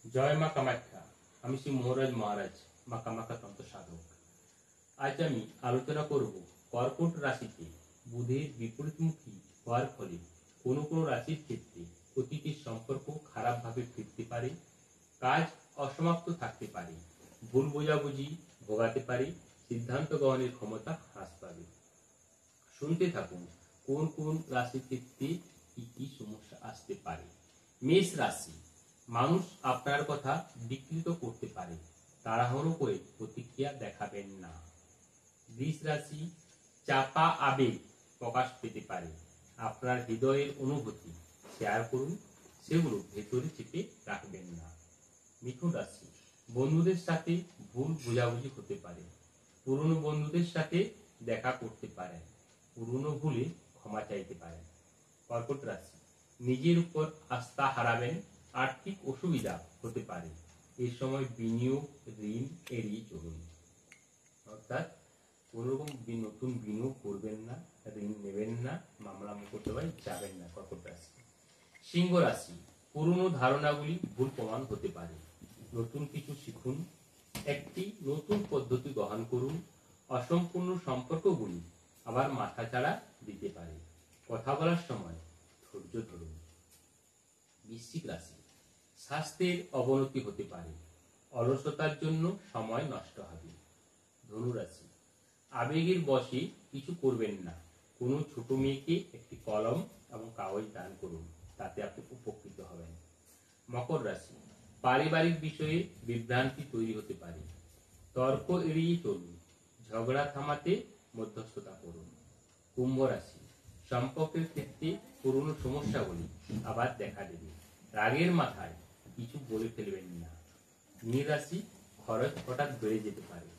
জয় মা কামাখ্যা। আমি শ্রী মোহরাজ মহারাজ, মা কামাখ্যা তন্ত্র সাধক। আজ আমি আলোচনা করব কর্কট রাশিতে বুধের বিপরীতমুখী হওয়ার ফলে কোনো কোনো রাশির ক্ষেত্রে অতীতের সম্পর্ক খারাপভাবে ফিরতে পারে, কাজ অসমাপ্ত থাকতে পারে, ভুল বোঝাবুঝি ভোগাতে পারে, সিদ্ধান্ত গ্রহণের ক্ষমতা হ্রাস পাবে। শুনতে থাকুন কোন কোন রাশির ক্ষেত্রে কি কি সমস্যা আসতে পারে। মেষ রাশি, মানুষ আপনার কথা বিকৃত করতে পারে, তাড়াহুড়ো করে প্রতিক্রিয়া দেখাবেন না। বৃষ রাশি, চাপা আবেগ প্রকাশ পেতে পারে, আপনার হৃদয়ের অনুভূতি শেয়ার করুন, সেগুলো ভেতরে চেপে রাখবেন না। মিথুন রাশি, বন্ধুদের সাথে ভুল বোঝাবুঝি হতে পারে, পুরনো বন্ধুদের সাথে দেখা করতে পারেন, পুরনো ভুলে ক্ষমা চাইতে পারেন। কর্কট রাশি, নিজের উপর আস্থা হারাবেন, আর্থিক অসুবিধা হতে পারে, এই সময় বিনিয়োগ, ঋণ এড়িয়ে চলুন। অর্থাৎ কোন রকম নতুন বিনিয়োগ করবেন না, ঋণ নেবেন না, মামলা মোকদ্দমায় যাবেন না। কর্কট রাশি। সিংহ রাশি, পুরনো ধারণাগুলি ভুল প্রমাণ হতে পারে, নতুন কিছু শিখুন, একটি নতুন পদ্ধতি গ্রহণ করুন, অসম্পূর্ণ সম্পর্কগুলি আবার মাথাচাড়া দিতে পারে, কথা বলার সময় ধৈর্য ধরুন। বৃশ্চিক রাশি, স্বাস্থ্যের অবনতি হতে পারে, অলসতার জন্য সময় নষ্ট হবে। ধনু রাশি, আবেগের বশে কিছু করবেন না, কোনো ছোট মেয়েকে একটি কলম এবং কাগজ দান করুন, তাতে আপনি উপকৃত হবেন। মকর রাশি, পারিবারিক বিষয়ে বিভ্রান্তি তৈরি হতে পারে, তর্ক এড়িয়ে চলুন, ঝগড়া থামাতে মধ্যস্থতা করুন। কুম্ভ রাশি, সম্পর্কের ক্ষেত্রে পুরনো সমস্যাগুলি আবার দেখা দেবে, রাগের মাথায় কিছু বলে ফেলবেন না। মীন রাশি, খরচ হঠাৎ বেড়ে যেতে পারে,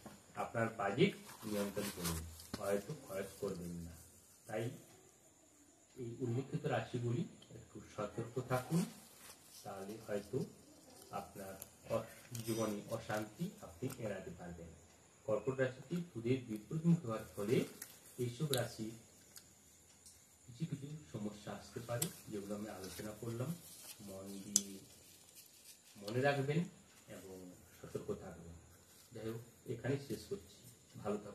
আপনার বাজেট নিয়ন্ত্রণ করুন, হয়তো খরচ করবেন না। তাই এই উল্লেখিত রাশিগুলি একটু সতর্ক থাকুন, তাহলে হয়তো আপনার জীবনে অশান্তি আপনি এড়াতে পারবেন। কর্কট রাশিটি বুধের বিপরীতমুখী হওয়ার ফলে এইসব রাশি কিছু কিছু সমস্যা আসতে পারে, যেগুলো আমি আলোচনা করলাম। মন দিয়ে মনে রাখবেন এবং সতর্ক থাকবেন। যাই হোক, এখানে শেষ করছি। ভালো থাকুন।